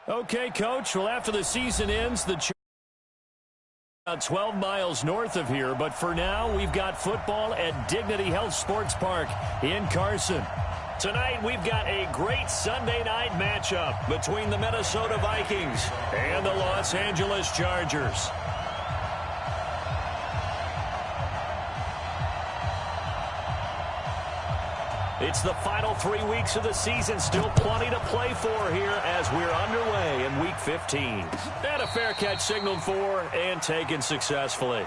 Okay, Coach. Well, after the season ends, the about 12 miles north of here, but for now, we've got football at Dignity Health Sports Park in Carson. Tonight, we've got a great Sunday night matchup between the Minnesota Vikings and the Los Angeles Chargers. It's the final 3 weeks of the season. Still plenty to play for here as we're underway in Week 15. And a fair catch signaled for and taken successfully.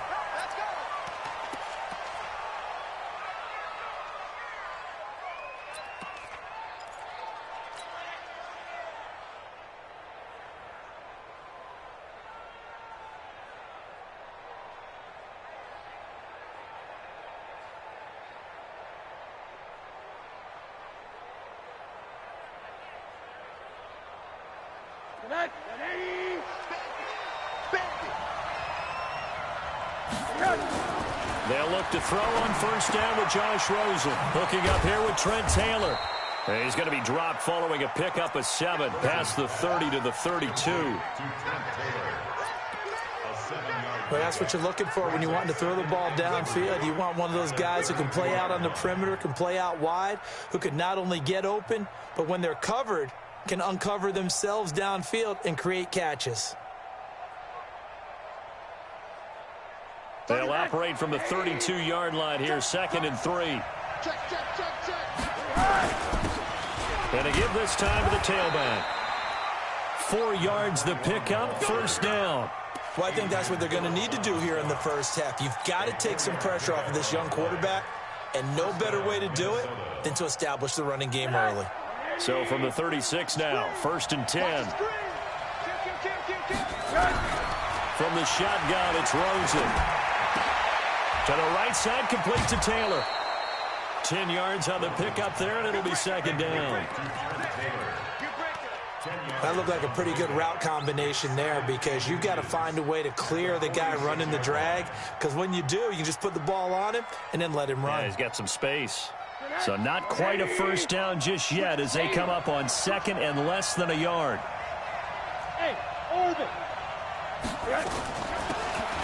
They'll look to throw on first down with Josh Rosen. Hooking up here with Trent Taylor. And he's going to be dropped following a pickup of 7 past the 30 to the 32. Well, that's what you're looking for when you want to throw the ball downfield. You want one of those guys who can play out on the perimeter, can play out wide, who can not only get open, but when they're covered, can uncover themselves downfield and create catches. They'll operate from the 32-yard line here, 2nd and 3. And they give this time to the tailback. 4 yards the pickup, first down. Well, I think that's what they're going to need to do here in the first half. You've got to take some pressure off of this young quarterback, and no better way to do it than to establish the running game early. So from the 36 now, 1st and 10. From the shotgun, it's Rosen. To the right side, complete to Taylor. 10 yards on the pickup there, and it'll be 2nd down. That looked like a pretty good route combination there because you've got to find a way to clear the guy running the drag, because when you do, you just put the ball on him and then let him run. Yeah, he's got some space. So not quite a first down just yet as they come up on 2nd and less than a yard.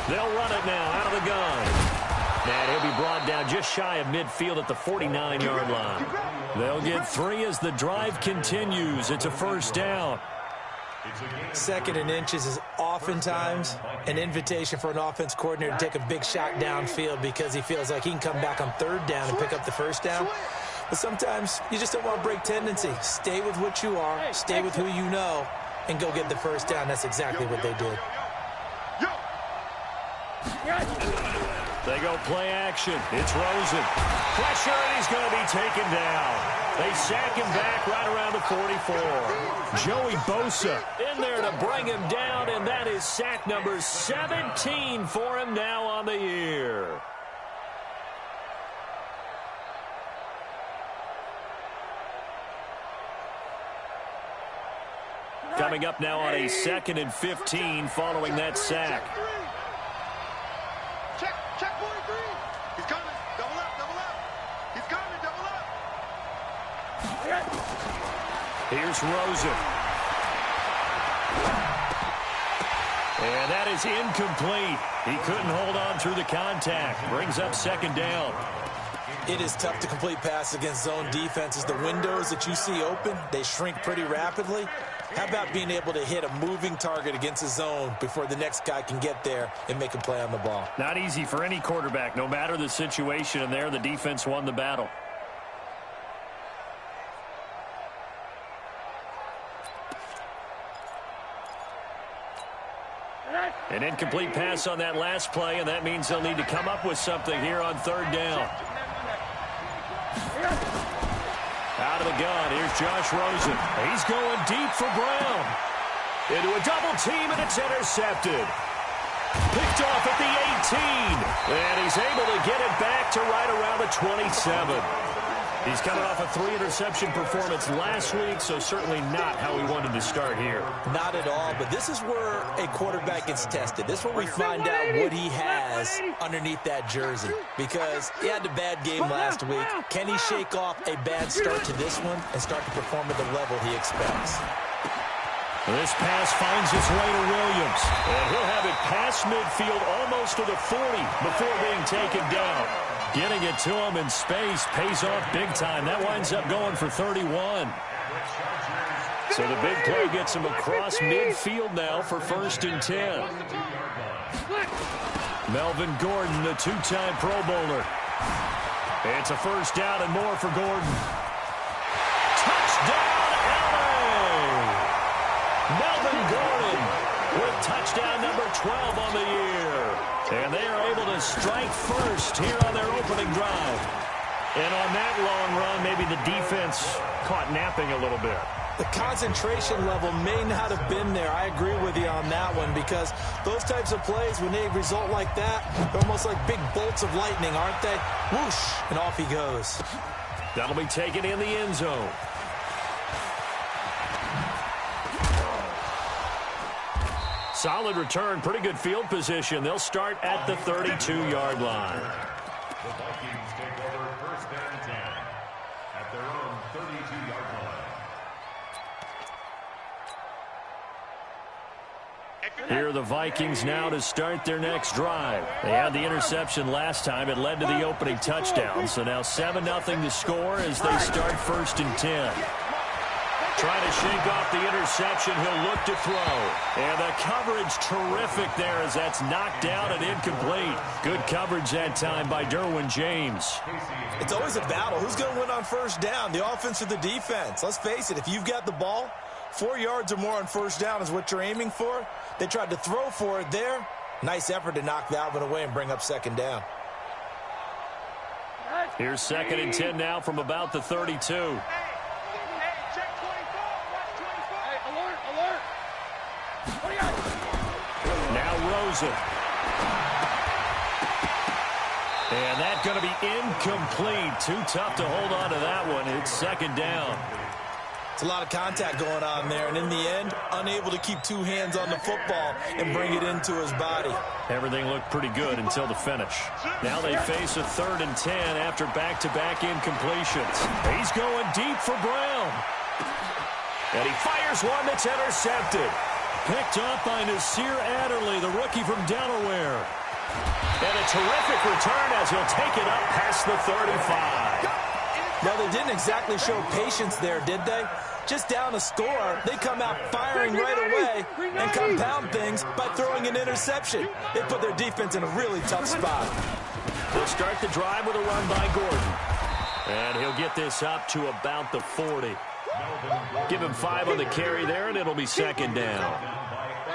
They'll run it now out of the gun. And he'll be brought down just shy of midfield at the 49-yard line. They'll get 3 as the drive continues. It's a first down. 2nd and inches is oftentimes an invitation for an offense coordinator to take a big shot downfield because he feels like he can come back on 3rd down and pick up the first down. But sometimes you just don't want to break tendency. Stay with what you are, stay with who you know, and go get the first down. That's exactly what they did. They go play action. It's Rosen. Pressure, and he's going to be taken down. They sack him back right around the 44. Joey Bosa in there to bring him down, and that is sack number 17 for him now on the year. Coming up now on a 2nd and 15 following that sack. Check 43. He's coming. Double up. He's coming. Double up. Here's Rosen. And that is incomplete. He couldn't hold on through the contact. Brings up 2nd down. It is tough to complete passes against zone defenses. The windows that you see open, they shrink pretty rapidly. How about being able to hit a moving target against a zone before the next guy can get there and make a play on the ball? Not easy for any quarterback, no matter the situation, and there the defense won the battle. An incomplete pass on that last play, and that means they'll need to come up with something here on 3rd down. Out of the gun, here's Josh Rosen. He's going deep for Brown. Into a double team, and it's intercepted. Picked off at the 18. And he's able to get it back to right around the 27. He's coming off a 3-interception performance last week, so certainly not how he wanted to start here. Not at all, but this is where a quarterback gets tested. This is where we find out what he has underneath that jersey, because he had a bad game last week. Can he shake off a bad start to this one and start to perform at the level he expects? This pass finds its way to Williams. And he'll have it past midfield almost to the 40 before being taken down. Getting it to him in space pays off big time. That winds up going for 31. So the big play gets him across midfield now for 1st and 10. Melvin Gordon, the two-time Pro Bowler. It's a 1st down and more for Gordon. Touchdown, LA! Melvin Gordon with touchdown number 12 on the year. And they are able to strike first here on their opening drive. And on that long run, maybe the defense caught napping a little bit. The concentration level may not have been there. I agree with you on that one, because those types of plays, when they result like that, they're almost like big bolts of lightning, aren't they? Whoosh, and off he goes. That'll be taken in the end zone. Solid return, pretty good field position. They'll start at the 32-yard line. The Vikings take over 1st and 10 at their own 32-yard line. Here are the Vikings now to start their next drive. They had the interception last time. It led to the opening touchdown. So now 7-0 to score as they start 1st and 10. Trying to shake off the interception. He'll look to throw. And the coverage terrific there as that's knocked down and incomplete. Good coverage that time by Derwin James. It's always a battle. Who's going to win on 1st down, the offense or the defense? Let's face it, if you've got the ball, 4 yards or more on 1st down is what you're aiming for. They tried to throw for it there. Nice effort to knock that one away and bring up 2nd down. Here's 2nd and 10 now from about the 32. Now Rosen. And that's going to be incomplete. Too tough to hold on to that one. It's 2nd down. It's a lot of contact going on there, and in the end, unable to keep 2 hands on the football and bring it into his body. Everything looked pretty good until the finish. Now they face a 3rd and 10 after back-to-back incompletions. He's going deep for Brown. And he fires one that's intercepted. Picked up by Nasir Adderley, the rookie from Delaware. And a terrific return as he'll take it up past the 35. Now, they didn't exactly show patience there, did they? Just down a score, they come out firing right away and compound things by throwing an interception. They put their defense in a really tough spot. They'll start the drive with a run by Gordon. And he'll get this up to about the 40. Give him 5 on the carry there, and it'll be 2nd down.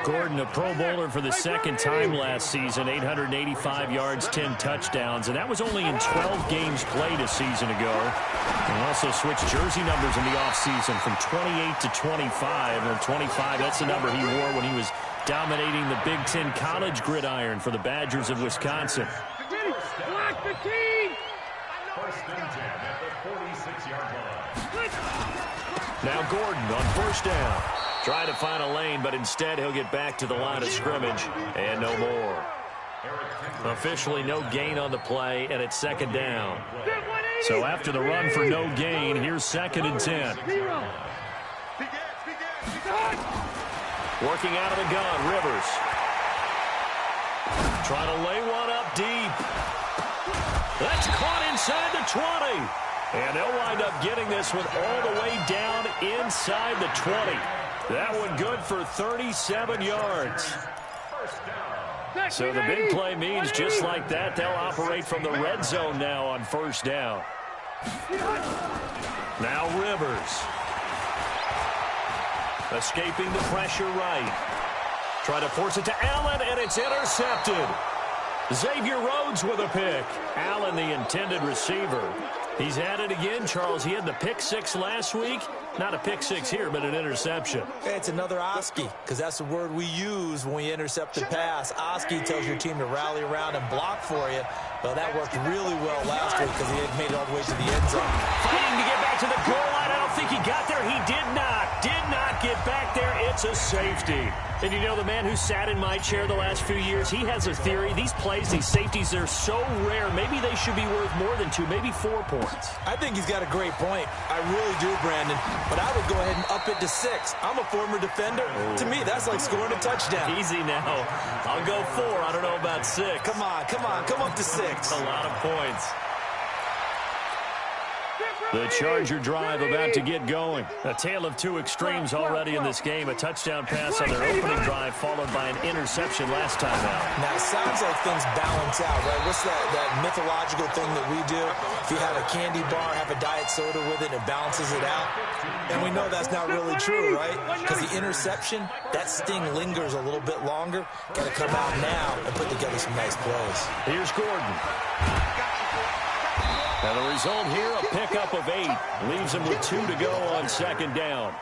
Gordon, a Pro Bowler for the 2nd time last season, 885 yards, 10 touchdowns, and that was only in 12 games played a season ago. And also switched jersey numbers in the offseason from 28 to 25. And 25, that's the number he wore when he was dominating the Big Ten college gridiron for the Badgers of Wisconsin. Block the team! 1st and 10 at the 46-yard line. Now Gordon on 1st down. Try to find a lane, but instead he'll get back to the line of scrimmage and no more. Officially no gain on the play, and it's 2nd down. So after the run for no gain, here's 2nd and 10. Working out of the gun, Rivers. Trying to lay one up deep. That's caught inside the 20. And they'll wind up getting this one all the way down inside the 20. That one good for 37 yards. So the big play means just like that, they'll operate from the red zone now on 1st down. Now Rivers. Escaping the pressure right. Try to force it to Allen, and it's intercepted. Xavier Rhodes with a pick. Allen, the intended receiver. He's at it again, Charles. He had the pick 6 last week. Not a pick 6 here, but an interception. Hey, it's another Oski, because that's the word we use when we intercept the pass. Oski tells your team to rally around and block for you. Well, that worked really well last week because he had made it all the way to the end zone. Fighting to get back to the goal line. I don't think he got there. He did not get back there. It's It's a safety. And you know, the man who sat in my chair the last few years, he has a theory. These plays, these safeties, they're so rare. Maybe they should be worth more than 2, maybe 4 points. I think he's got a great point. I really do, Brandon. But I would go ahead and up it to 6. I'm a former defender. To me, that's like scoring a touchdown. Easy now. I'll go 4. I don't know about 6. Come on. Come up to 6. A lot of points. The Charger drive about to get going. A tale of 2 extremes already in this game. A touchdown pass on their opening drive followed by an interception last time out. Now, it sounds like things balance out, right? What's that mythological thing that we do? If you have a candy bar, have a diet soda with it, it balances it out. And we know that's not really true, right? Because the interception, that sting lingers a little bit longer. Got to come out now and put together some nice plays. Here's Gordon. And the result here, a pickup of 8. Leaves him with 2 to go on second down.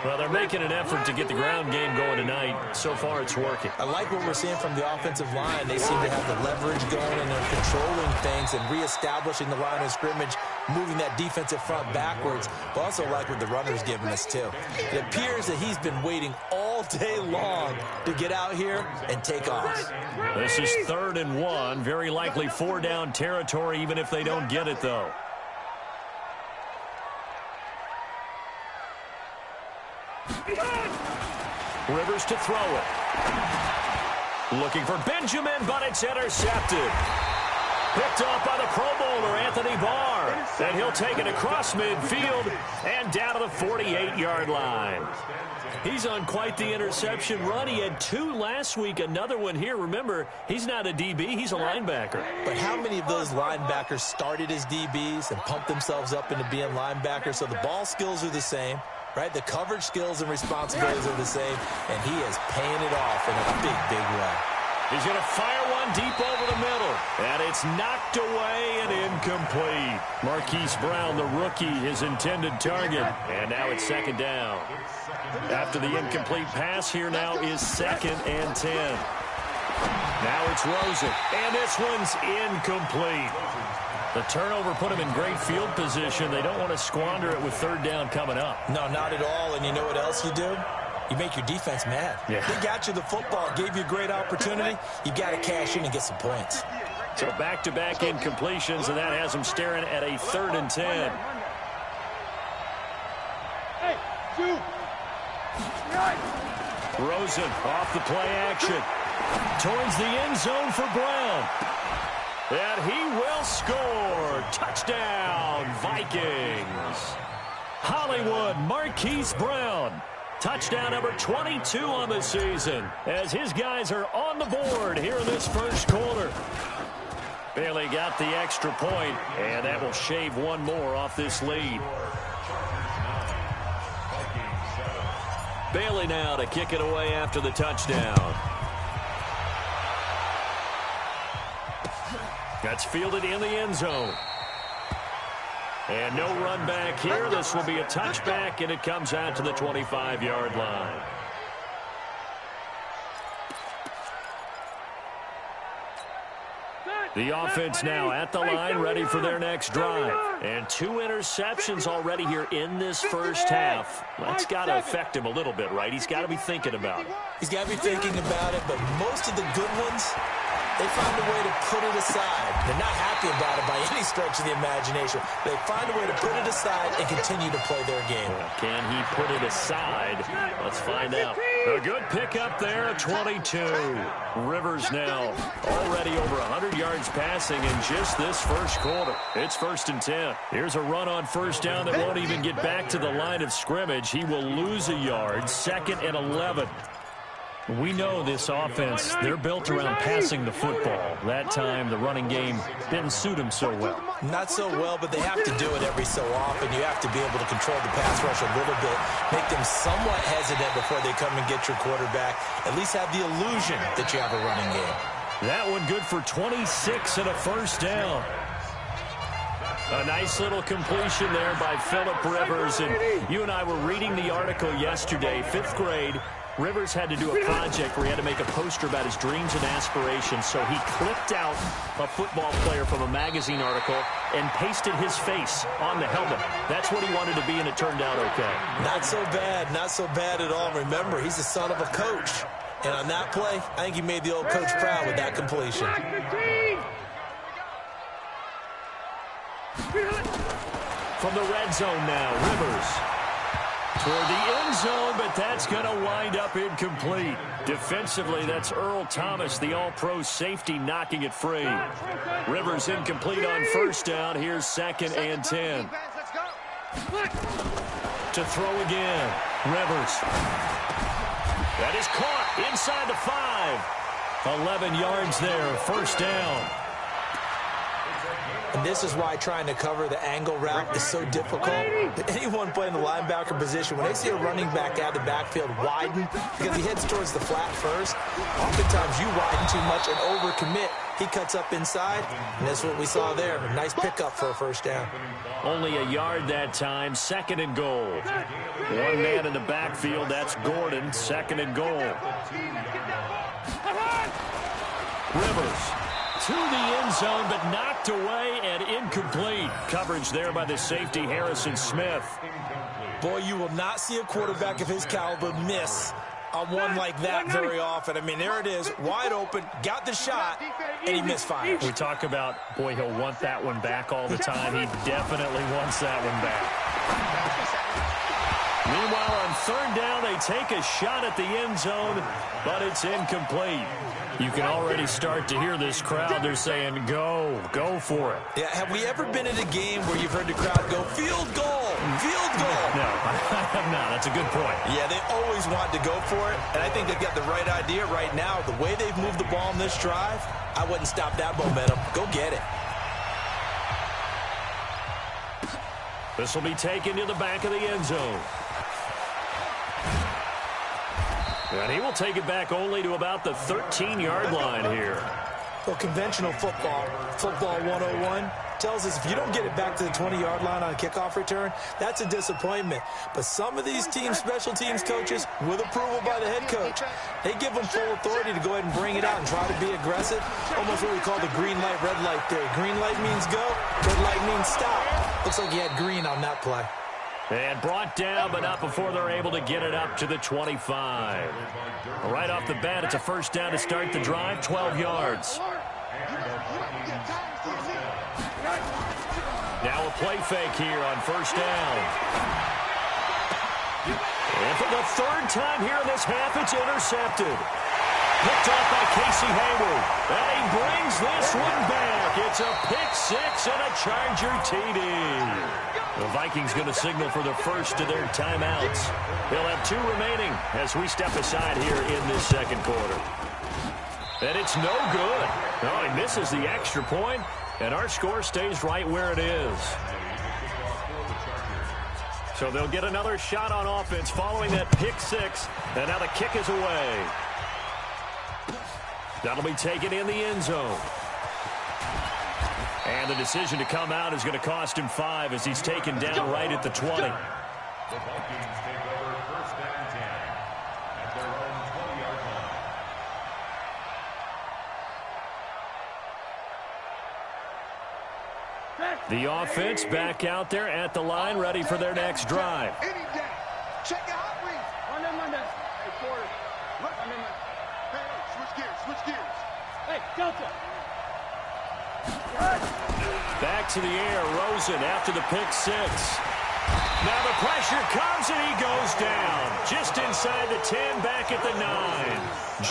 Well, they're making an effort to get the ground game going tonight. So far, it's working. I like what we're seeing from the offensive line. They seem to have the leverage going, and they're controlling things and reestablishing the line of scrimmage, moving that defensive front backwards. But also like what the runner's giving us, too. It appears that he's been waiting all day long to get out here and take off. This is 3rd and 1. Very likely 4-down territory, even if they don't get it, though. Rivers to throw it. Looking for Benjamin, but it's intercepted. Picked off by the Pro Bowler, Anthony Barr. And he'll take it across midfield and down to the 48-yard line. He's on quite the interception run. He had 2 last week, another one here. Remember, he's not a DB, he's a linebacker. But how many of those linebackers started as DBs and pumped themselves up into being linebackers? So the ball skills are the same. Right, the coverage skills and responsibilities are the same, and he is paying it off in a big, big way. He's going to fire one deep over the middle, and it's knocked away and incomplete. Marquise Brown, the rookie, his intended target, and now it's 2nd down. After the incomplete pass, here now is 2nd and 10. Now it's Rosen, and this one's incomplete. The turnover put him in great field position. They don't want to squander it with 3rd down coming up. No, not at all. And you know what else you do? You make your defense mad. Yeah. They got you the football, gave you a great opportunity. You got to cash in and get some points. So back-to-back incompletions, and that has them staring at a 3rd and 10. Hey, 2. Rosen off the play action. Towards the end zone for Brown. And he will score. Touchdown, Vikings. Hollywood, Marquise Brown. Touchdown number 22 on the season as his guys are on the board here in this first quarter. Bailey got the extra point, and that will shave 1 more off this lead. Bailey now to kick it away after the touchdown. That's fielded in the end zone. And no run back here. This will be a touchback, and it comes out to the 25-yard line. The offense now at the line, ready for their next drive. And 2 interceptions already here in this first half. That's got to affect him a little bit, right? He's got to be thinking about it. He's got to be thinking about it, but most of the good ones, they find a way to put it aside. They're not happy about it by any stretch of the imagination. They find a way to put it aside and continue to play their game. Can he put it aside? Let's find out. A good pickup there, 22. Rivers now already over 100 yards passing in just this first quarter. It's 1st and 10. Here's a run on 1st down that won't even get back to the line of scrimmage. He will lose a yard, 2nd and 11. We know this offense, they're built around passing the football. That time, the running game didn't suit them so well. Not so well, but they have to do it every so often. You have to be able to control the pass rush a little bit, make them somewhat hesitant before they come and get your quarterback. At least have the illusion that you have a running game. That one good for 26 and a 1st down. A nice little completion there by Phillip Rivers. And you and I were reading the article yesterday, 5th grade. Rivers had to do a project where he had to make a poster about his dreams and aspirations, so he clipped out a football player from a magazine article and pasted his face on the helmet. That's what he wanted to be, and it turned out okay. Not so bad at all. Remember, he's the son of a coach. And on that play, I think he made the old coach proud with that completion. From the red zone now, Rivers toward the end zone, but that's going to wind up incomplete. Defensively, that's Earl Thomas, the all-pro safety, knocking it free. Rivers incomplete on first down. Here's 2nd and 10. To throw again, Rivers. That is caught inside the 5. 11 yards there, first down. And this is why trying to cover the angle route is so difficult. Anyone playing the linebacker position, when they see a running back out of the backfield widen, because he heads towards the flat first, oftentimes you widen too much and overcommit. He cuts up inside, and that's what we saw there. A nice pickup for a first down. Only a yard that time, 2nd and goal. One man in the backfield, that's Gordon, 2nd and goal. Rivers to the end zone, but knocked away and incomplete. Coverage there by the safety, Harrison Smith. Boy, you will not see a quarterback of his caliber miss on one like that very often. I mean, there it is, wide open, got the shot, and he misfired. We talk about, boy, he'll want that one back all the time. He definitely wants that one back. Meanwhile, on 3rd down, they take a shot at the end zone, but it's incomplete. You can already start to hear this crowd. They're saying, go for it. Yeah, have we ever been in a game where you've heard the crowd go, field goal, field goal? No, I have not. That's a good point. Yeah, they always want to go for it, and I think they've got the right idea right now. The way they've moved the ball in this drive, I wouldn't stop that momentum. Go get it. This will be taken to the back of the end zone. And he will take it back only to about the 13-yard line here. Well, conventional football 101, tells us if you don't get it back to the 20-yard line on a kickoff return, that's a disappointment. But some of these teams, special teams coaches, with approval by the head coach, they give them full authority to go ahead and bring it out and try to be aggressive. Almost what we call the green light, red light theory. Green light means go, red light means stop. Looks like he had green on that play. And brought down, but not before they're able to get it up to the 25. Right off the bat, it's a first down to start the drive, 12 yards. Now a play fake here on first down. And for the 3rd time here in this half, it's intercepted. Picked off by Casey Hayward. And he brings this one back. It's a pick 6 and a Charger TD. The Vikings going to signal for the first of their timeouts. They'll have 2 remaining as we step aside here in this 2nd quarter. And it's no good. No, he misses the extra point, and our score stays right where it is. So they'll get another shot on offense following that pick 6, and now the kick is away. That'll be taken in the end zone. And the decision to come out is going to cost him 5 as he's taken down right at the 20. The Vikings take over 1st and 10 at their own 20-yard line. The offense back out there at the line, ready for their next drive. Check out hot read. Hey, quarter. Hey, switch gears. Hey, Delta. Back to the air, Rosen after the pick 6. Now the pressure comes and he goes down. Just inside the 10, back at the 9.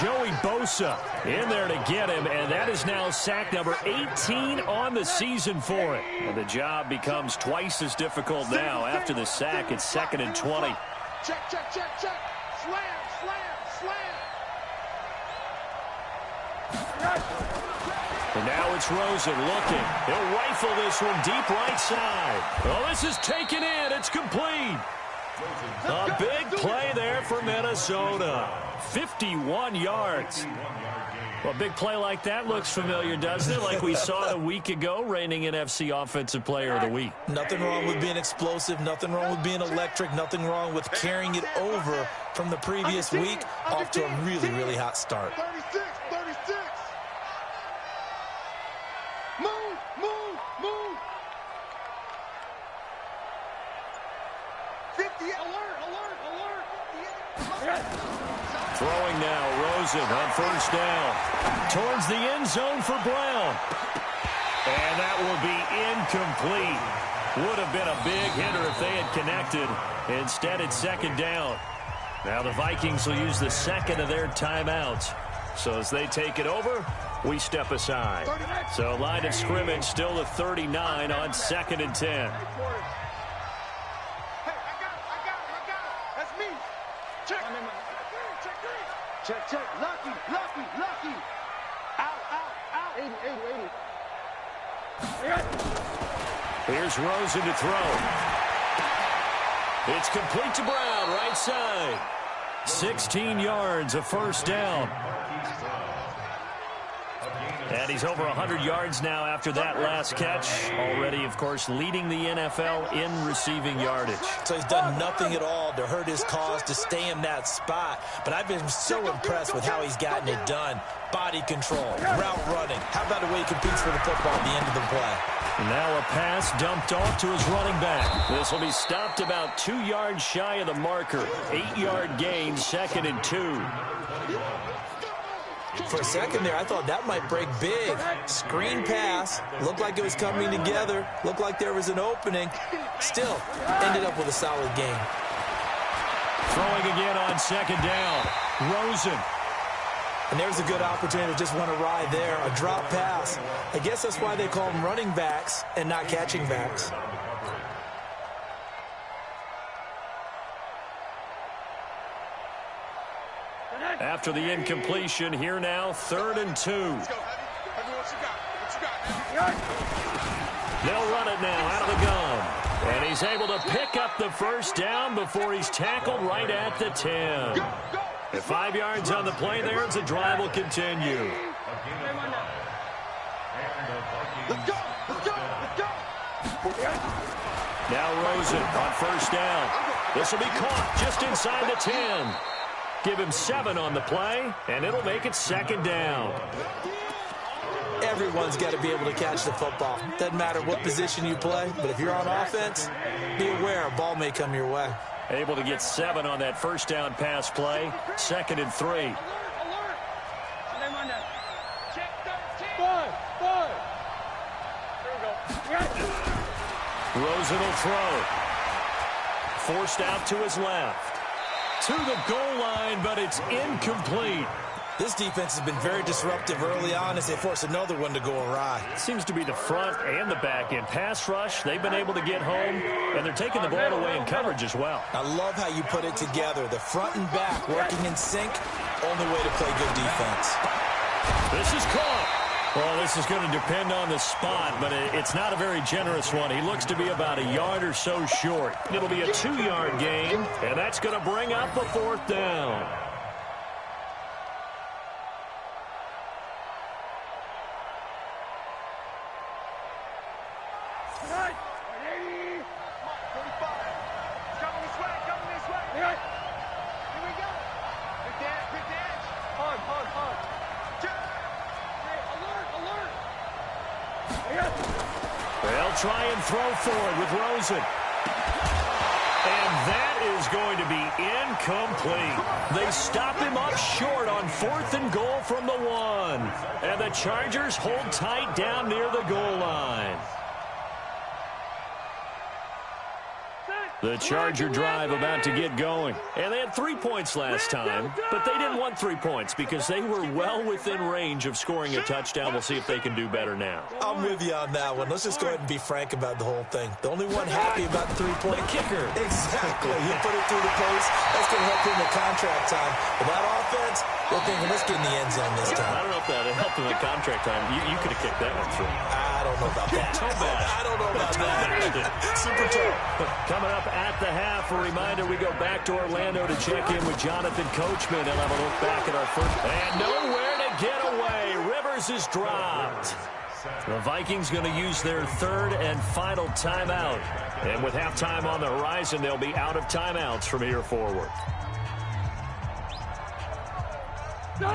Joey Bosa in there to get him, and that is now sack number 18 on the season for it. And the job becomes twice as difficult now. After the sack, it's 2nd and 20. Check. Slam. And now it's Rosen looking. He'll rifle this one deep right side. Oh, this is taken in. It's complete. A big play there for Minnesota. 51 yards. Well, a big play like that looks familiar, doesn't it? Like we saw it a week ago, reigning NFC Offensive Player of the Week. Nothing wrong with being explosive. Nothing wrong with being electric. Nothing wrong with carrying it over from the previous week off to a really, really hot start. 36, 36. Move, move, move. 50, alert, alert, alert. Throwing now, Rosen on first down. Towards the end zone for Brown. And that will be incomplete. Would have been a big hitter if they had connected. Instead, it's second down. Now the Vikings will use the second of their timeouts. So as they take it over, we step aside. So line of scrimmage still at 39 on 2nd and 10. Check, check. Lucky, lucky, lucky. Out, out, out. 80, 80, 80. Here's Rosen to throw. It's complete to Brown, right side. 16 yards, a first down. And he's over 100 yards now after that last catch. Already, of course, leading the NFL in receiving yardage. So he's done nothing at all to hurt his cause, to stay in that spot. But I've been so impressed with how he's gotten it done. Body control, route running. How about the way he competes for the football at the end of the play? Now a pass dumped off to his running back. This will be stopped about 2 yards shy of the marker. 8-yard gain, 2nd and 2. For a second there, I thought that might break big. Screen pass. Looked like it was coming together. Looked like there was an opening. Still, ended up with a solid game. Throwing again on second down. Rosen. And there's a good opportunity to just want to ride there. A drop pass. I guess that's why they call them running backs and not catching backs. After the incompletion, here now, 3rd and 2. Let's go, Heavy. Heavy, what you got? What you got? They'll run it now out of the gun. And he's able to pick up the first down before he's tackled right at the 10. At 5 yards on the play there, as the drive will continue. Let's go, let's go, let's go. Now Rosen on first down. This will be caught just inside the 10. Give him 7 on the play, and it'll make it 2nd down. Everyone's got to be able to catch the football. Doesn't matter what position you play, but if you're on offense, be aware a ball may come your way. Able to get 7 on that first down pass play. 2nd and 3. Rosen will throw. Forced out to his left. To the goal line, but it's incomplete. This defense has been very disruptive early on as they force another one to go awry. Seems to be the front and the back end. Pass rush, they've been able to get home, and they're taking the ball away in coverage as well. I love how you put it together. The front and back working in sync, only way to play good defense. This is caught. Well, this is going to depend on the spot, but it's not a very generous one. He looks to be about a yard or so short. It'll be a 2-yard gain, and that's going to bring up a 4th down. They'll try and throw forward with Rosen. And that is going to be incomplete. They stop him up short on 4th and goal from the 1. And the Chargers hold tight down near the goal line. The Charger drive about to get going. And they had 3 points last time, but they didn't want 3 points because they were well within range of scoring a touchdown. We'll see if they can do better now. I'm with you on that one. Let's just go ahead and be frank about the whole thing. The only one happy about the 3-point kicker. Exactly. He put it through the post. That's going to help him in contract time. But that offense, they're thinking, let's get in the end zone this time. I don't know if that helped him in contract time. You could have kicked that one through. I don't know about that. I don't know about that. Super tough. Coming up at the half, a reminder, we go back to Orlando to check in with Jonathan Coachman. He'll have a look back at our first. And nowhere to get away. Rivers is dropped. The Vikings going to use their third and final timeout. And with halftime on the horizon, they'll be out of timeouts from here forward.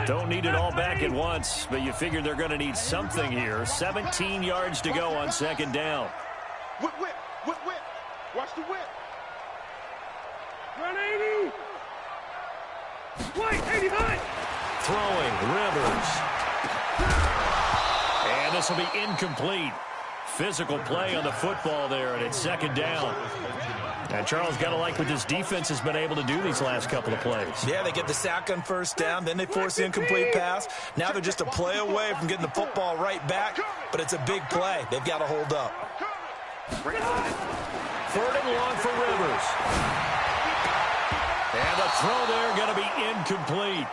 Don't need it all back at once, but you figure they're going to need something here. 17 yards to go on second down. Whip, whip, whip, whip. Watch the whip. Run 80. Wait, 80 high. Throwing, Rivers. And this will be incomplete. Physical play on the football there, and it's second down. And Charles, got to like what this defense has been able to do these last couple of plays. Yeah, they get the sack on first down, then they force the incomplete pass. Now they're just a play away from getting the football right back, but it's a big play. They've got to hold up. Third and long for Rivers. And the throw there going to be incomplete.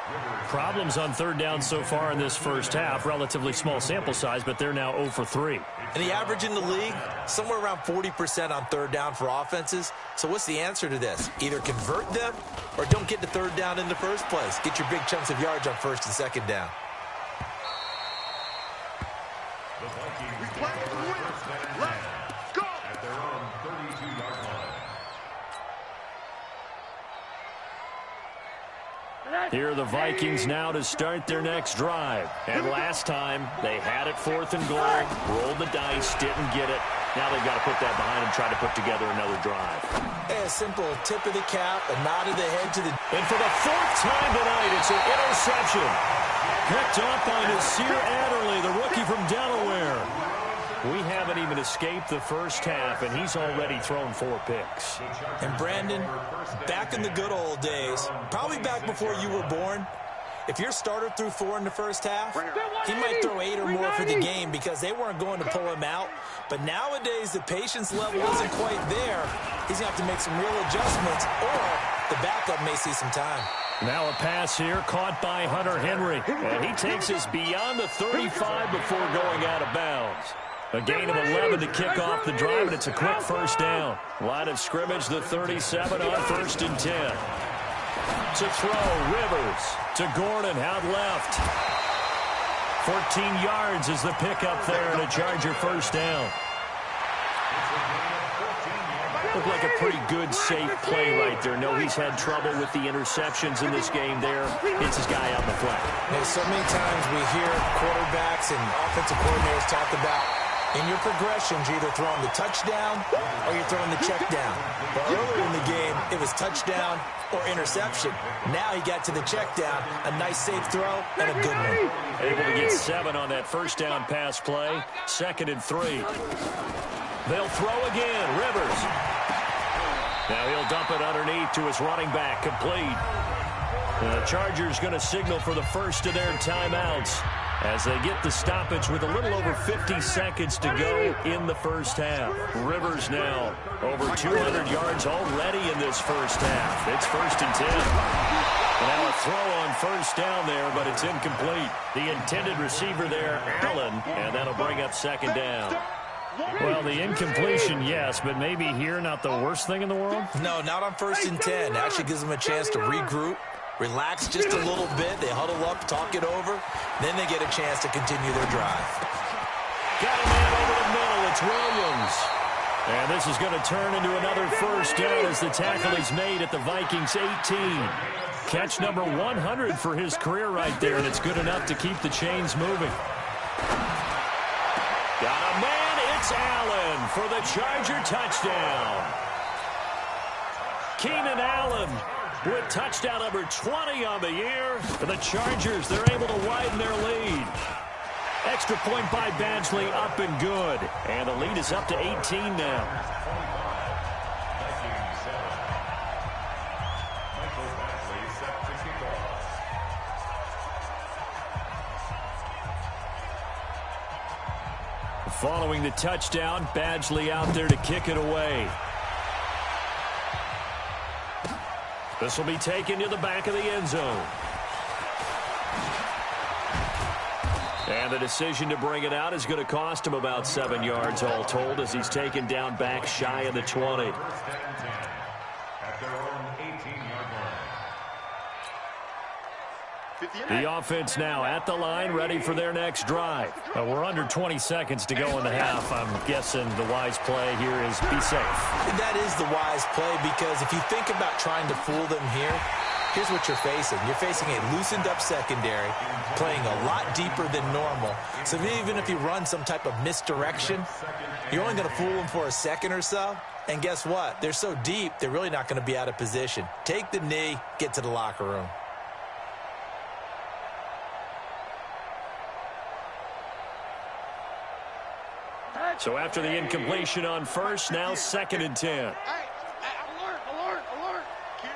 Problems on third down so far in this first half. Relatively small sample size, but they're now 0 for 3. And the average in the league, somewhere around 40% on third down for offenses. So what's the answer to this? Either convert them or don't get to third down in the first place. Get your big chunks of yards on first and second down. He's playing to win. Let's go. At their own 32-yard line. Here are the Vikings now to start their next drive. And last time, they had it 4th and goal, rolled the dice, didn't get it. Now they've got to put that behind and try to put together another drive. A simple tip of the cap, a nod of the head to the... And for the 4th time tonight, it's an interception. Picked up by Nasir Adderley, the rookie from Delaware. We haven't even escaped the first half, and he's already thrown 4 picks. And Brandon, back in the good old days, probably back before you were born, if your starter threw 4 in the first half, he might throw 8 or more for the game because they weren't going to pull him out. But nowadays, the patience level isn't quite there. He's going to have to make some real adjustments, or the backup may see some time. Now a pass here caught by Hunter Henry. And he takes us beyond the 35 before going out of bounds. A gain of 11 to kick off the drive, and it's a quick first down. Line of scrimmage, the 37 on 1st and 10. To throw, Rivers to Gordon out left. 14 yards is the pickup there, and a Charger first down. Looked like a pretty good, safe play right there. No, he's had trouble with the interceptions in this game there. Hits his guy out the flat. Hey, so many times we hear quarterbacks and offensive coordinators talk about in your progressions, you're either throwing the touchdown or you're throwing the check down. But earlier in the game, it was touchdown or interception. Now he got to the check down, a nice safe throw, and a good one. Able to get 7 on that first down pass play. 2nd and 3. They'll throw again. Rivers. Now he'll dump it underneath to his running back. Complete. The Chargers going to signal for the first of their timeouts as they get the stoppage with a little over 50 seconds to go in the first half. Rivers now over 200 yards already in this first half. It's 1st and 10. And now a throw on first down there, but it's incomplete. The intended receiver there, Allen, and that'll bring up 2nd down. Well, the incompletion, yes, but maybe here not the worst thing in the world? No, not on 1st and 10. Actually gives them a chance to regroup, relax just a little bit. They huddle up, talk it over. Then they get a chance to continue their drive. Got a man over the middle. It's Williams. And this is going to turn into another first down as the tackle is made at the Vikings 18. Catch number 100 for his career right there, and it's good enough to keep the chains moving. Got a man. It's Allen for the Charger touchdown. Keenan Allen with touchdown number 20 on the year. For the Chargers, they're able to widen their lead. Extra point by Badgley, up and good. And the lead is up to 18 now. Following the touchdown, Badgley out there to kick it away. This will be taken to the back of the end zone. And the decision to bring it out is going to cost him about 7 yards all told as he's taken down back shy of the 20. At their own 18-yard line. The offense now at the line, ready for their next drive. We're under 20 seconds to go in the half. I'm guessing the wise play here is be safe. That is the wise play, because if you think about trying to fool them here, here's what you're facing. You're facing a loosened up secondary, playing a lot deeper than normal. So even if you run some type of misdirection, you're only going to fool them for a second or so. And guess what? They're so deep, they're really not going to be out of position. Take the knee, get to the locker room. So after the incompletion on first, now 2nd and 10. Alert! Kill!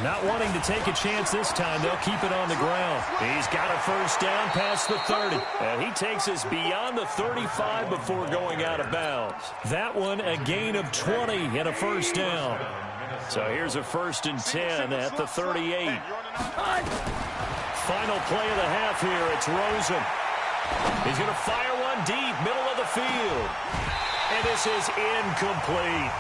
Not wanting to take a chance this time, they'll keep it on the ground. He's got a first down past the 30. And he takes us beyond the 35 before going out of bounds. That one, a gain of 20 and a first down. So here's a 1st and 10 at the 38. Final play of the half here. It's Rosen. He's going to fire one deep, middle of the field. And this is incomplete.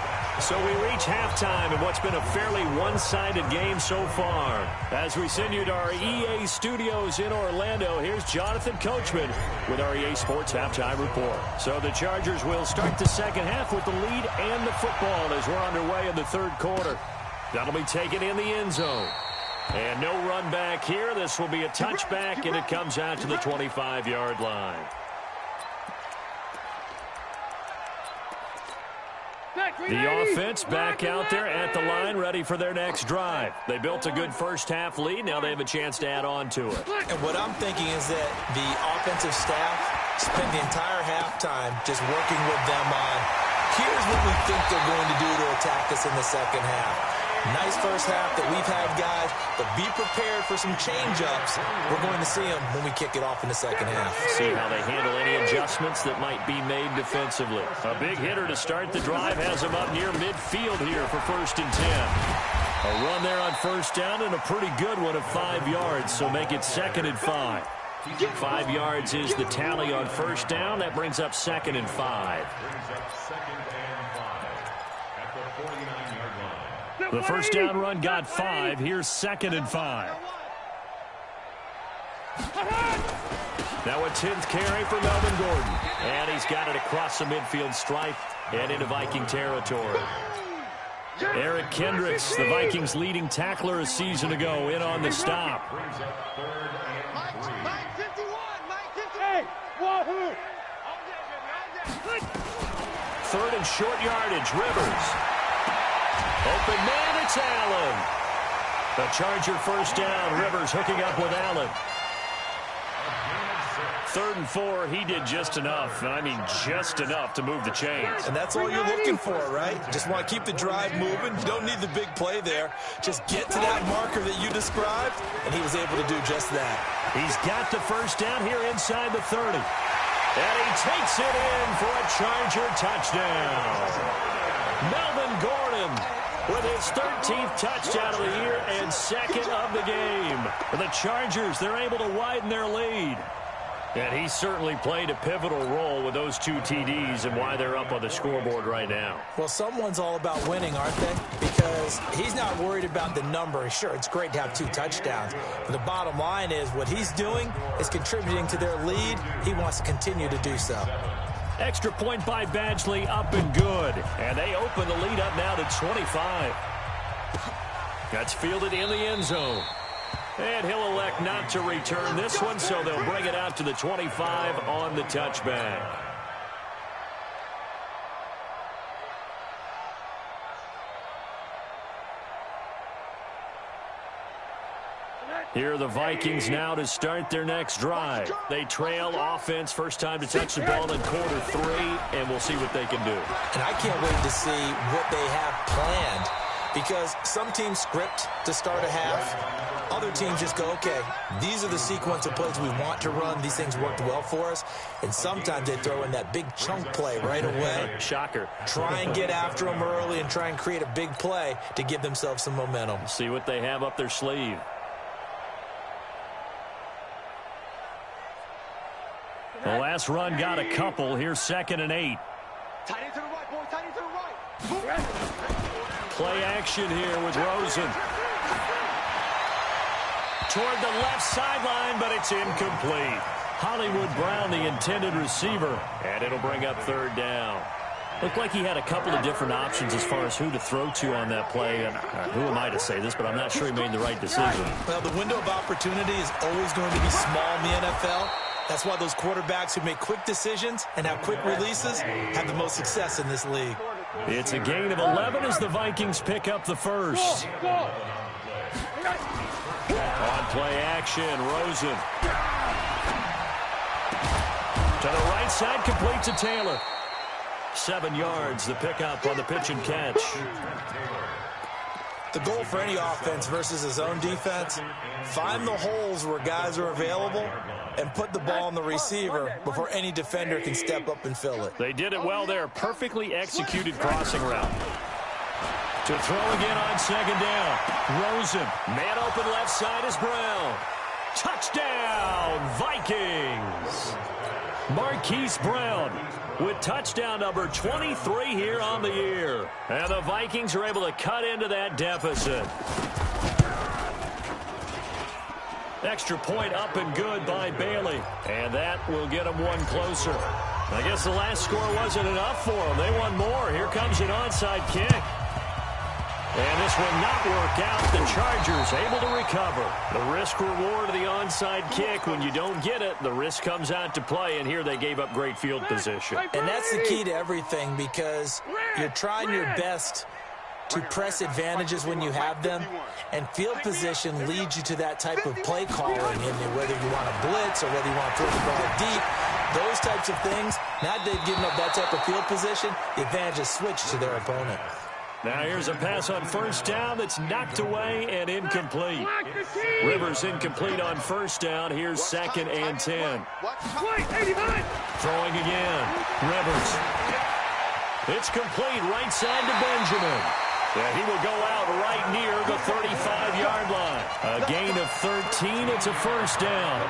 So we reach halftime in what's been a fairly one-sided game so far. As we send you to our EA studios in Orlando, here's Jonathan Coachman with our EA Sports Halftime Report. So the Chargers will start the second half with the lead and the football as we're underway in the third quarter. That'll be taken in the end zone. And no run back here. This will be a touchback, and it comes out to the 25-yard line. The offense back out there at the line, ready for their next drive. They built a good first half lead. Now they have a chance to add on to it. And what I'm thinking is that the offensive staff spent the entire halftime just working with them on, here's what we think they're going to do to attack us in the second half. Nice first half that we've had, guys, but be prepared for some change-ups. We're going to see them when we kick it off in the second half. See how they handle any adjustments that might be made defensively. A big hitter to start the drive has them up near midfield here for 1st and 10. A run there on first down and a pretty good one of 5 yards, so make it 2nd and 5. 5 yards is the tally on first down. That brings up 2nd and 5. The first down run got 5. Here's 2nd and 5. Now a 10th carry for Melvin Gordon. And he's got it across the midfield stripe and into Viking territory. Eric Kendricks, the Vikings' leading tackler a season ago, in on the stop. Third and short yardage, Rivers. Open man, it's Allen. The Charger first down. Rivers hooking up with Allen. 3rd and 4, he did just enough. I mean, just enough to move the chains. And that's all you're looking for, right? Just want to keep the drive moving. You don't need the big play there. Just get to that marker that you described, and he was able to do just that. He's got the first down here inside the 30. And he takes it in for a Charger touchdown. Melvin Gordon with his 13th touchdown of the year and 2nd of the game. For the Chargers, they're able to widen their lead. And he certainly played a pivotal role with those 2 TDs and why they're up on the scoreboard right now. Well, someone's all about winning, aren't they? Because he's not worried about the number. Sure, it's great to have 2 touchdowns. But the bottom line is what he's doing is contributing to their lead. He wants to continue to do so. Extra point by Badgley, up and good. And they open the lead up now to 25. That's fielded in the end zone. And he'll elect not to return this one, so they'll bring it out to the 25 on the touchback. Here are the Vikings now to start their next drive. They trail offense, first time to touch the ball in quarter 3, and we'll see what they can do. And I can't wait to see what they have planned, because some teams script to start a half. Other teams just go, okay, these are the sequence of plays we want to run. These things worked well for us. And sometimes they throw in that big chunk play right away. Shocker. Try and get after them early and try and create a big play to give themselves some momentum. See what they have up their sleeve. The last run got a couple. Here's 2nd and 8. Tight end to the right, boy. Tight end to the right. Play action here with Rosen. Toward the left sideline, but it's incomplete. Hollywood Brown, the intended receiver, and it'll bring up third down. Looked like he had a couple of different options as far as who to throw to on that play. And who am I to say this, but I'm not sure he made the right decision. Well, the window of opportunity is always going to be small in the NFL. That's why those quarterbacks who make quick decisions and have quick releases have the most success in this league. It's a gain of 11 as the Vikings pick up the first. On play action, Rosen. To the right side, complete to Taylor. 7 yards, the pickup on the pitch and catch. The goal for any offense versus a zone defense, find the holes where guys are available and put the ball on the receiver before any defender can step up and fill it. They did it well there. Perfectly executed crossing route. To throw again on second down. Rosen. Man open left side is Brown. Touchdown, Vikings. Marquise Brown with touchdown number 23 here on the year. And the Vikings are able to cut into that deficit. Extra point up and good by Bailey. And that will get them one closer. I guess the last score wasn't enough for them. They won more. Here comes an onside kick. And this will not work out. The Chargers able to recover. The risk-reward of the onside kick. When you don't get it, the risk comes out to play. And here they gave up great field position. And that's the key to everything, because you're trying your best to press advantages when you have them. And field position leads you to that type of play calling. And whether you want to blitz or whether you want to throw the ball deep, those types of things, now that they've given up that type of field position, the advantage is switched to their opponent. Now here's a pass on first down that's knocked away and incomplete. Rivers incomplete on first down. Here's second and 10. Throwing again. Rivers. It's complete right side to Benjamin. Yeah, he will go out right near the 35-yard line. A gain of 13. It's a first down.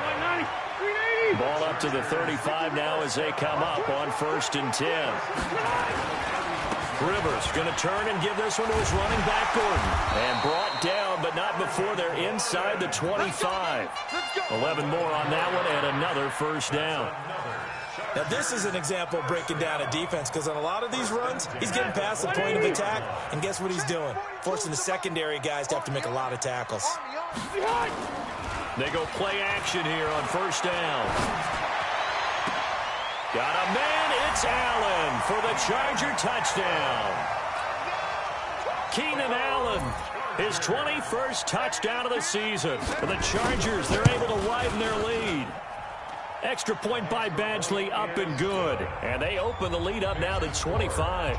Ball up to the 35 now as they come up on first and 10. Rivers going to turn and give this one to his running back, Gordon. And brought down, but not before they're inside the 25. 11 more on that one and another first down. Now, this is an example of breaking down a defense, because on a lot of these runs, he's getting past the point of attack, and guess what he's doing? Forcing the secondary guys to have to make a lot of tackles. They go play action here on first down. Got a man, it's Allen for the Charger touchdown. Keenan Allen, his 21st touchdown of the season. For the Chargers, they're able to widen their lead. Extra point by Badgley, up and good. And they open the lead up now to 25.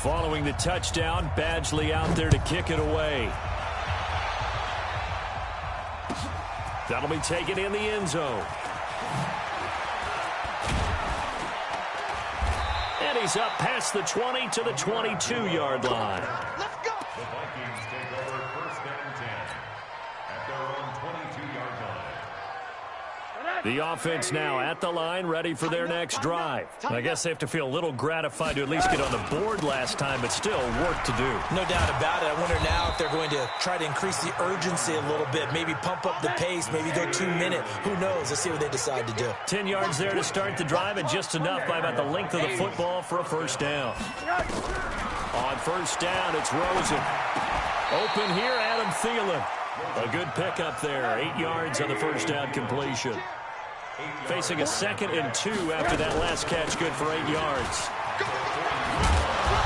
Following the touchdown, Badgley out there to kick it away. That'll be taken in the end zone. And he's up past the 20 to the 22-yard line. Let's go. The Vikings take over first and 10 at their own 22-yard line. The offense now at the line, ready for their next drive. I guess they have to feel a little gratified to at least get on the board last time, but still work to do. No doubt about it. I wonder now if they're going to try to increase the urgency a little bit, maybe pump up the pace, maybe go 2 minute. Who knows? Let's see what they decide to do. 10 yards there to start the drive, and just enough by about the length of the football for a first down. On first down, it's Rosen. Open here, Adam Thielen. A good pickup there. 8 yards on the first down completion. Facing a 2nd and 2 after that last catch, good for 8 yards.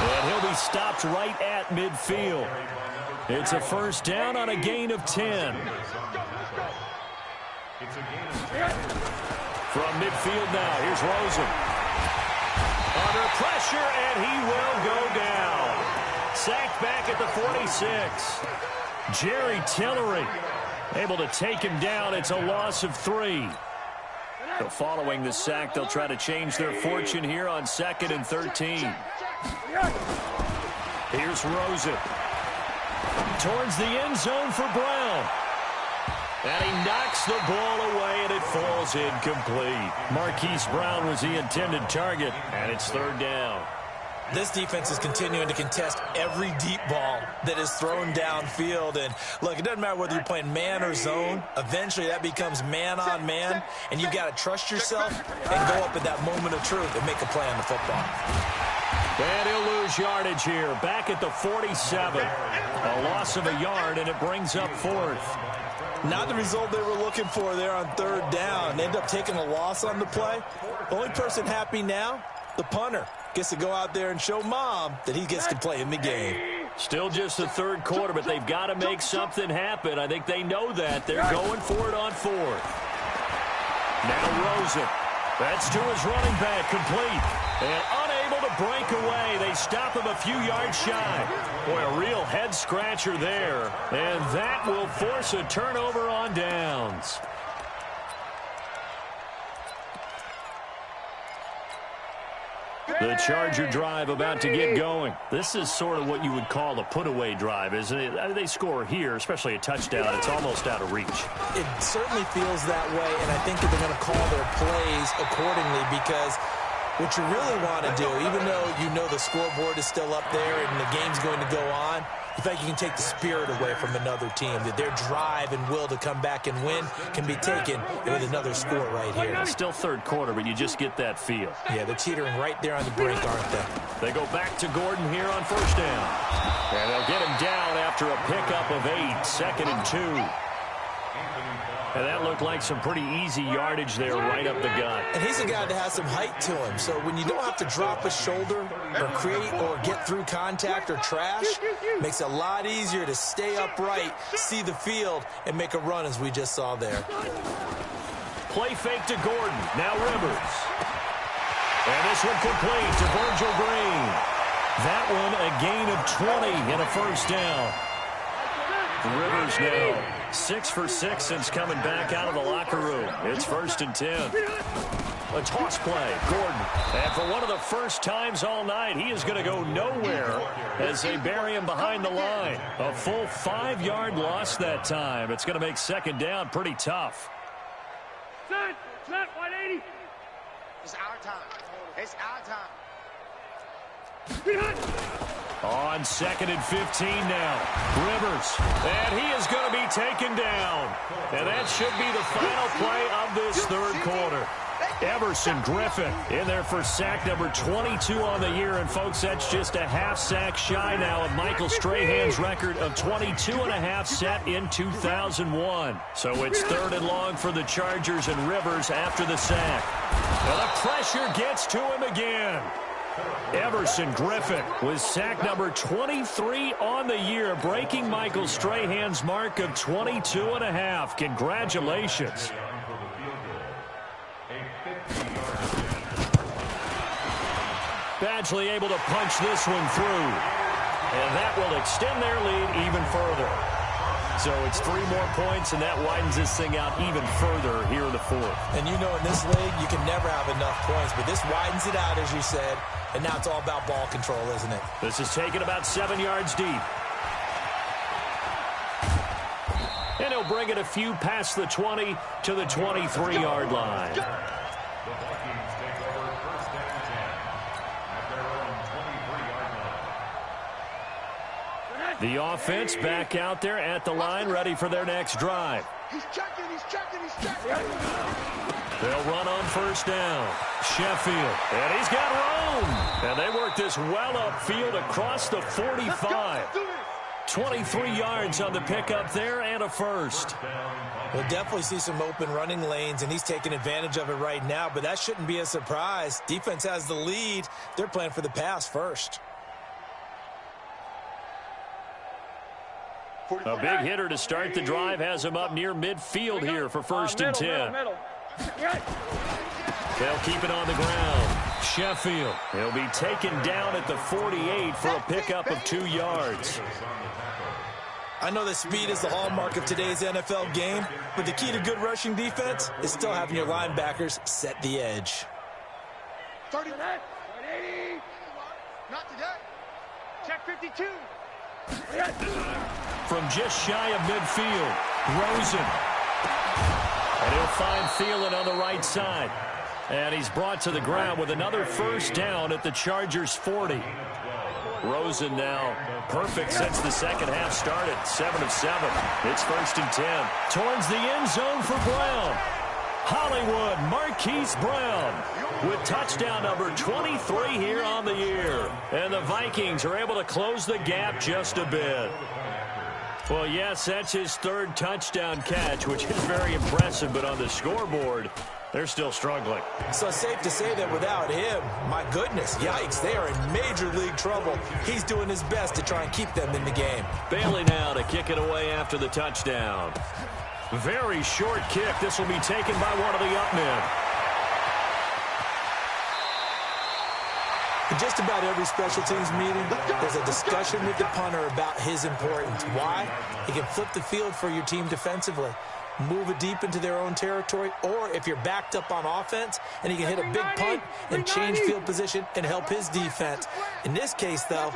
And he'll be stopped right at midfield. It's a first down on a gain of 10. From midfield now, here's Rosen. Under pressure, and he will go down. Sacked back at the 46. Jerry Tillery able to take him down. It's a loss of 3. So following the sack, they'll try to change their fortune here on 2nd and 13. Here's Rosen. Towards the end zone for Brown. And he knocks the ball away, and it falls incomplete. Marquise Brown was the intended target, and it's third down. This defense is continuing to contest every deep ball that is thrown downfield. And, look, it doesn't matter whether you're playing man or zone. Eventually, that becomes man-on-man, and you've got to trust yourself and go up at that moment of truth and make a play on the football. And he'll lose yardage here, back at the 47. A loss of a yard, and it brings up fourth. Not the result they were looking for there on third down. They end up taking a loss on the play. The only person happy now, the punter. Gets to go out there and show Mom that he gets to play in the game. Still just the third quarter, but they've got to make something happen. I think they know that. They're going for it on fourth. Now Rosen. That's to his running back, complete. And unable to break away. They stop him a few yards shy. Boy, a real head-scratcher there. And that will force a turnover on downs. The Charger drive about to get going. This is sort of what you would call a put-away drive, isn't it? They score here, especially a touchdown. It's almost out of reach. It certainly feels that way, and I think that they're going to call their plays accordingly because what you really want to do, even though you know the scoreboard is still up there and the game's going to go on, in fact, you can take the spirit away from another team, that their drive and will to come back and win can be taken with another score right here. It's still third quarter, but you just get that feel. Yeah, they're teetering right there on the brink, aren't they? They go back to Gordon here on first down. And they'll get him down after a pickup of 8, 2nd and 2. And that looked like some pretty easy yardage there right up the gut. And he's a guy that has some height to him. So when you don't have to drop a shoulder or create or get through contact or trash, makes it a lot easier to stay upright, see the field, and make a run as we just saw there. Play fake to Gordon. Now Rivers. And this one complete to Virgil Green. That one a gain of 20 and a first down. Rivers now 6 for 6 since coming back out of the locker room. It's 1st and 10. A toss play, Gordon. And for one of the first times all night, he is going to go nowhere as they bury him behind the line. A full 5-yard loss that time. It's going to make second down pretty tough. Set, 180. It's our time. It's our time. On 2nd and 15 now. Rivers. And he is going to be taken down. And that should be the final play of this third quarter. Everson Griffin in there for sack number 22 on the year. And, folks, that's just a half sack shy now of Michael Strahan's record of 22.5 set in 2001. So it's 3rd and long for the Chargers and Rivers after the sack. Now the pressure gets to him again. Everson Griffin with sack number 23 on the year, breaking Michael Strahan's mark of 22.5. Congratulations. Badgley able to punch this one through. And that will extend their lead even further. So it's 3 more points, and that widens this thing out even further here in the fourth. And you know in this league, you can never have enough points, but this widens it out, as you said, and now it's all about ball control, isn't it? This is taken about 7 yards deep. And he'll bring it a few past the 20 to the 23-yard line. The offense back out there at the line, ready for their next drive. He's checking. They'll run on first down. Sheffield, and he's got room. And they work this well upfield across the 45. 23 yards on the pickup there and a first. We'll definitely see some open running lanes, and he's taking advantage of it right now, but that shouldn't be a surprise. Defense has the lead. They're playing for the pass first. A big hitter to start the drive has him up near midfield here for 1st and 10. They'll keep it on the ground. Sheffield, he'll be taken down at the 48 for a pickup of 2 yards. I know that speed is the hallmark of today's NFL game, but the key to good rushing defense is still having your linebackers set the edge. 30. Not today. Check 52. From just shy of midfield, Rosen. And He'll find Thielen on the right side. And he's brought to the ground with another first down at the Chargers' 40. Rosen now perfect since the second half started. 7 of 7. It's 1st and 10. Towards the end zone for Brown. Hollywood Marquise Brown with touchdown number 23 here on the year. And the Vikings are able to close the gap just a bit. Well, yes, that's his 3rd touchdown catch, which is very impressive. But on the scoreboard, they're still struggling. So safe to say that without him, my goodness, yikes, they are in major league trouble. He's doing his best to try and keep them in the game. Bailey now to kick it away after the touchdown. Very short kick. This will be taken by one of the up men. In just about every special teams meeting, there's a discussion with the punter about his importance. Why? He can flip the field for your team defensively, move it deep into their own territory, or if you're backed up on offense, and he can hit a big punt and change field position and help his defense. In this case, though,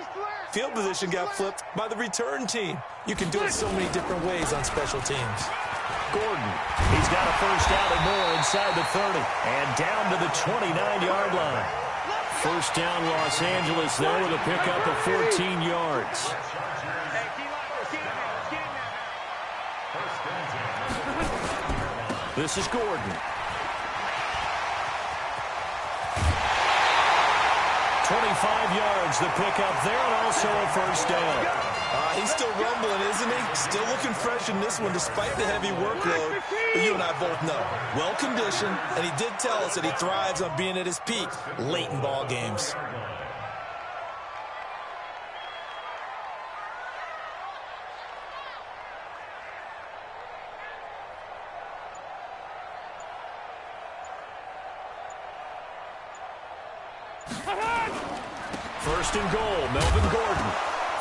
field position got flipped by the return team. You can do it so many different ways on special teams. Gordon, he's got a first down and more inside the 30 and down to the 29-yard line. First down, Los Angeles there with a pickup of 14 yards. This is Gordon. 25 yards, the pickup there, and also a first down. He's still rumbling, isn't he? Still looking fresh in this one despite the heavy workload. But you and I both know, well-conditioned, and he did tell us that he thrives on being at his peak late in ball games. First and goal, Melvin Gordon.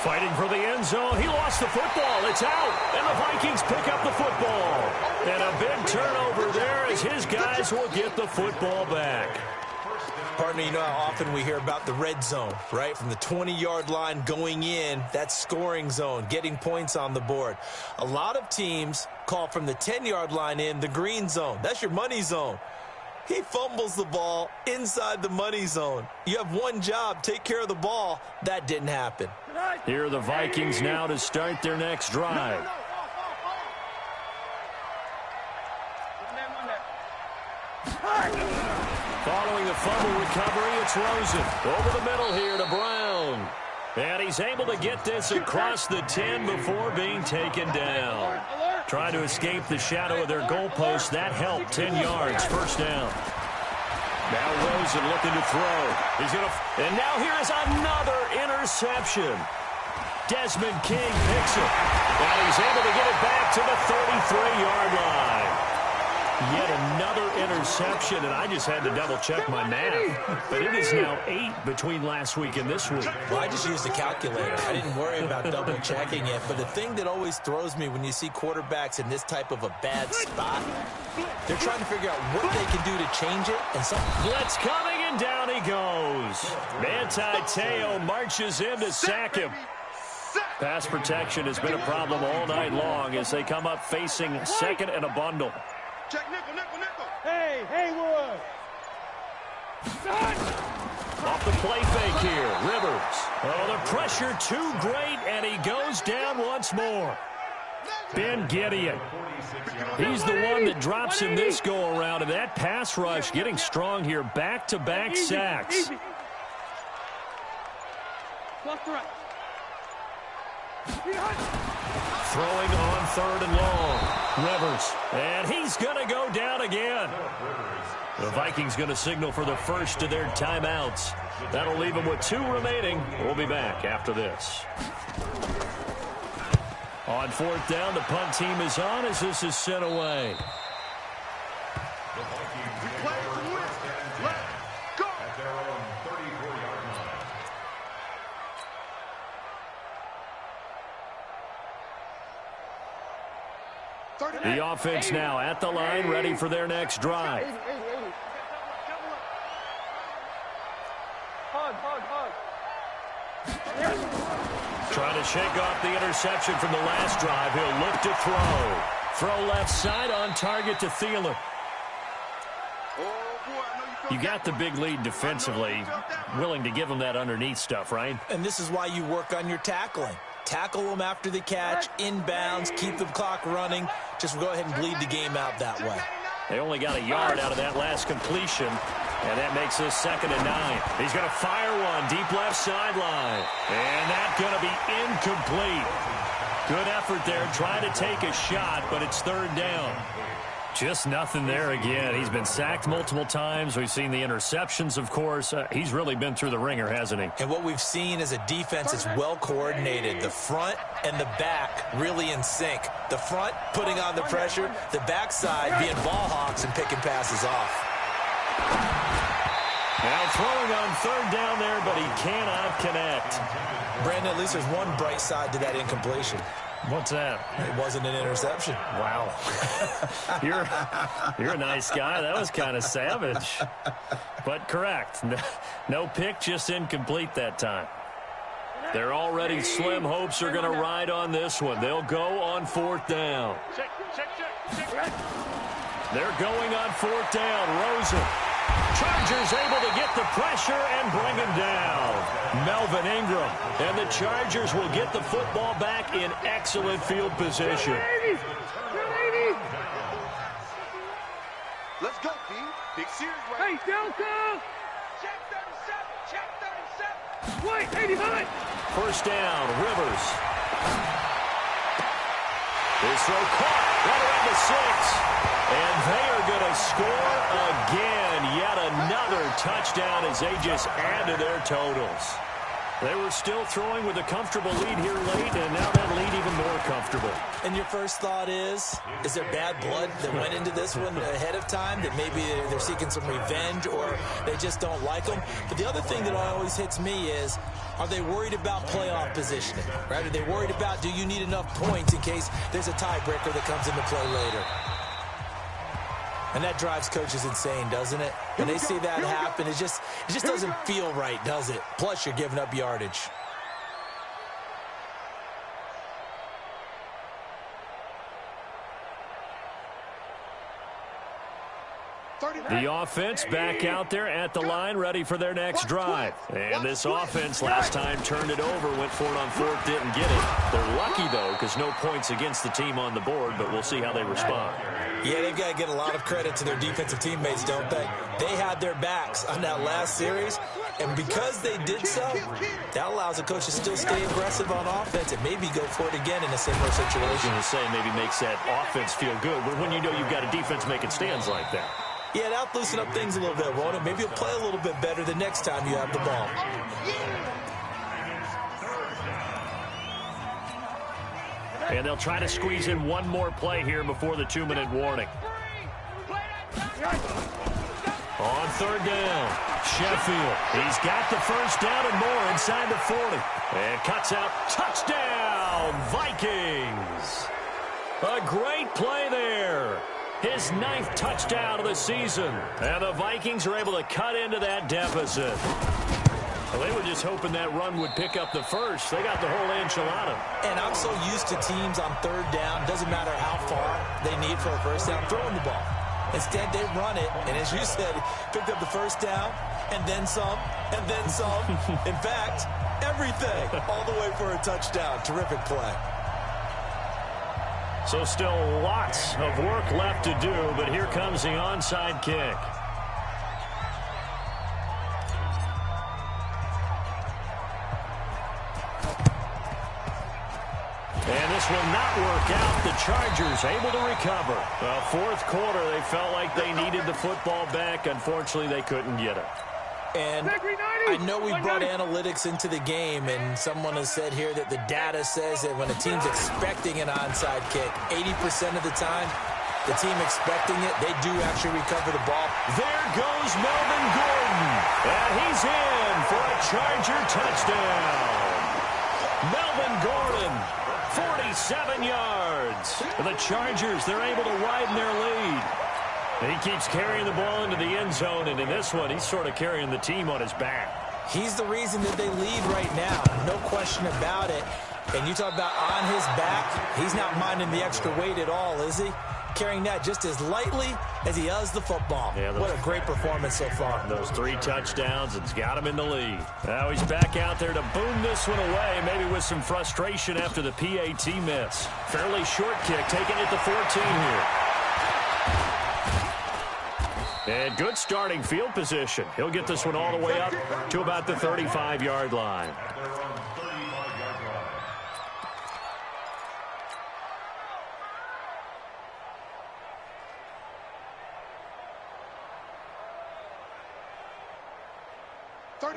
Fighting for the end zone. He lost the football. It's out. And the Vikings pick up the football. And a big turnover there as his guys will get the football back. Partner, you know how often we hear about the red zone, right? From the 20-yard line going in, that's scoring zone, getting points on the board. A lot of teams call from the 10-yard line in the green zone. That's your money zone. He fumbles the ball inside the money zone. You have one job, take care of the ball. That didn't happen. Here are the Vikings now to start their next drive. Following the fumble recovery, it's Rosen. Over the middle here to Brown. And he's able to get this across the 10 before being taken down. Trying to escape the shadow of their goalpost. That helped. 10 yards. First down. Now Rosen looking to throw. And now here is another interception. Desmond King picks it. And he's able to get it back to the 33-yard line. Yet another interception, and I just had to double-check my math. But it is now 8 between last week and this week. Well, I just used a calculator. I didn't worry about double-checking it. But the thing that always throws me when you see quarterbacks in this type of a bad spot, they're trying to figure out what they can do to change it. And blitz coming, and down he goes. Manti Te'o marches in to sack him. Pass protection has been a problem all night long as they come up facing second and a bundle. Check nickel, nickel, nickel. Hey, Haywood. Off the play fake here, Rivers. Oh, the pressure too great, and he goes down once more. Ben Gideon. He's the one that drops him this go-around, and that pass rush getting strong here. Back-to-back sacks. Easy. Left to right. Throwing on third and long. Rivers. And he's going to go down again. The Vikings going to signal for the first of their timeouts. That'll leave them with 2 remaining. We'll be back after this. On fourth down, the punt team is on as this is sent away. The offense now at the line, ready for their next drive. Trying to shake off the interception from the last drive. He'll look to throw. Throw left side on target to Thielen. You got the big lead defensively, willing to give them that underneath stuff, right? And this is why you work on your tackling. Tackle them after the catch, inbounds, keep the clock running. Just go ahead and bleed the game out that way. They only got a yard out of that last completion, and that makes this 2nd and 9. He's going to fire one deep left sideline, and that's going to be incomplete. Good effort there, trying to take a shot, but it's 3rd down. Just nothing there again. He's been sacked multiple times. We've seen the interceptions, of course. He's really been through the ringer, hasn't he? And what we've seen is a defense that's well coordinated. The front and the back really in sync. The front putting on the pressure, the backside being ball hawks and picking passes off. Now throwing on 3rd down there, but he cannot connect. Brandon, at least there's one bright side to that incompletion. What's that? It wasn't an interception. Wow. You're a nice guy. That was kind of savage. But correct. No pick, just incomplete that time. They're already slim hopes are going to ride on this one. They'll go on 4th down. They're going on 4th down. Rosen. Chargers able to get the pressure and bring him down. Melvin Ingram. And the Chargers will get the football back in excellent field position. Let's go, B. Big series right. Hey, Delta! Check 37. Check 37. Wait, 89! 1st down, Rivers. His throw caught right around the 6. And they are going to score again. Yet another touchdown as they just add to their totals. They were still throwing with a comfortable lead here late, and now that lead even more comfortable. And your first thought is there bad blood that went into this one ahead of time, that maybe they're seeking some revenge or they just don't like them? But the other thing that always hits me is, are they worried about playoff positioning? Right? Are they worried about, do you need enough points in case there's a tiebreaker that comes into play later? And that drives coaches insane, doesn't it? When they see that happen, it just doesn't feel right, does it? Plus, you're giving up yardage. The offense back out there at the line, ready for their next drive. And this offense last time turned it over, went for it on 4th, didn't get it. They're lucky, though, because no points against the team on the board, but we'll see how they respond. Yeah, they've got to get a lot of credit to their defensive teammates, don't they? They had their backs on that last series, and because they did so, that allows a coach to still stay aggressive on offense and maybe go for it again in a similar situation. I was going to say maybe makes that offense feel good, but when you know you've got a defense making stands like that. Yeah, that'll loosen up things a little bit, won't it? Maybe you'll play a little bit better the next time you have the ball. And they'll try to squeeze in one more play here before the 2-minute warning. On 3rd down, Sheffield. He's got the 1st down and more inside the 40. And cuts out. Touchdown, Vikings. A great play there. His 9th touchdown of the season. And the Vikings are able to cut into that deficit. Well, they were just hoping that run would pick up the first. They got the whole enchilada. And I'm so used to teams on 3rd down, doesn't matter how far they need for a 1st down, throwing the ball. Instead, they run it, and as you said, picked up the 1st down, and then some, and then some. In fact, everything, all the way for a touchdown. Terrific play. So still lots of work left to do, but here comes the onside kick. And this will not work out. The Chargers able to recover. Well, 4th quarter, they felt like they needed the football back. Unfortunately, they couldn't get it. And I know we brought analytics into the game, and someone has said here that the data says that when a team's expecting an onside kick, 80% of the time, the team expecting it, they do actually recover the ball. There goes Melvin Gordon, and he's in for a Charger touchdown. Melvin Gordon, 47 yards. The Chargers, they're able to widen their lead. He keeps carrying the ball into the end zone, and in this one, he's sort of carrying the team on his back. He's the reason that they lead right now, no question about it. And you talk about on his back, he's not minding the extra weight at all, is he? carrying that just as lightly as he does the football. Yeah, what a great performance so far. Those 3 touchdowns, it's got him in the lead. Now he's back out there to boom this one away, maybe with some frustration after the PAT miss. Fairly short kick, taking it to 14 here. And good starting field position. He'll get this one all the way up to about the 35-yard line.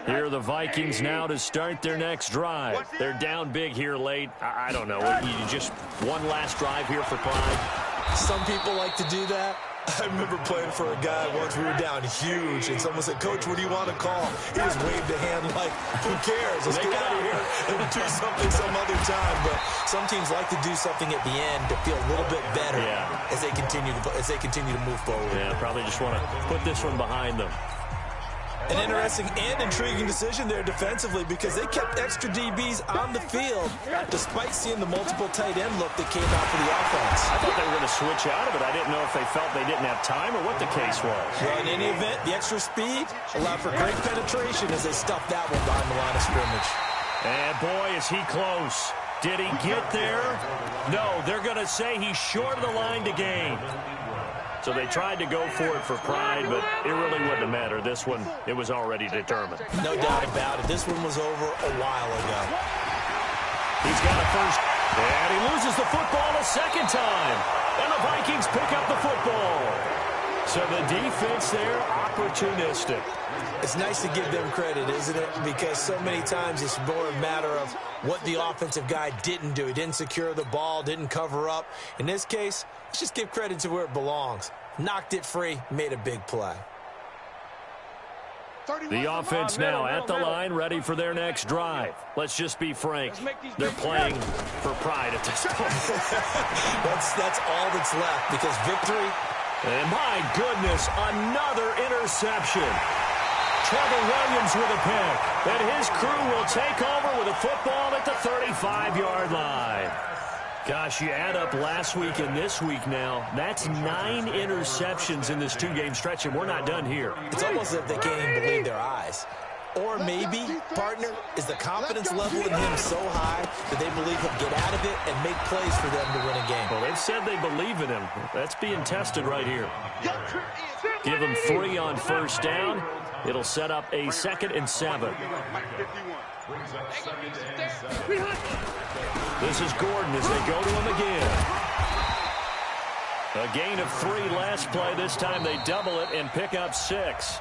Here are the Vikings now to start their next drive. They're down big here late. I don't know. You just one last drive here for pride. Some people like to do that. I remember playing for a guy once. We were down huge, and someone said, "Coach, what do you want to call?" He just waved a hand like, "Who cares? Let's get out of here and do something some other time." But some teams like to do something at the end to feel a little bit better as they continue to move forward. Yeah, probably just want to put this one behind them. An interesting and intriguing decision there defensively because they kept extra DBs on the field despite seeing the multiple tight end look that came out for the offense. I thought they were going to switch out of it. I didn't know if they felt they didn't have time or what the case was. Well, in any event, the extra speed allowed for great penetration as they stuffed that one behind the line of scrimmage. And boy, is he close. Did he get there? No, they're going to say he's short of the line to gain. So they tried to go for it for pride, but it really wouldn't have mattered. This one, it was already determined. No doubt about it. This one was over a while ago. He's got a first, and he loses the football a second time. And the Vikings pick up the football. So the defense there, opportunistic. It's nice to give them credit, isn't it? Because so many times it's more a matter of what the offensive guy didn't do. He didn't secure the ball, didn't cover up. In this case, let's just give credit to where it belongs. Knocked it free, made a big play. The offense now at the line, ready for their next drive. Let's just be frank. They're playing for pride at this point. That's all that's left because victory. And my goodness, another interception. Trevor Williams with a pick. And his crew will take over with a football at the 35-yard line. Gosh, you add up last week and this week now, that's 9 interceptions in this 2-game stretch, and we're not done here. It's almost as if they can't even believe their eyes. Or maybe, partner, is the confidence level in him so high that they believe he'll get out of it and make plays for them to win a game. Well, they've said they believe in him. That's being tested right here. Give him 3 on first down. It'll set up a 2nd and 7. This is Gordon as they go to him again. A gain of 3 last play. This time they double it and pick up 6.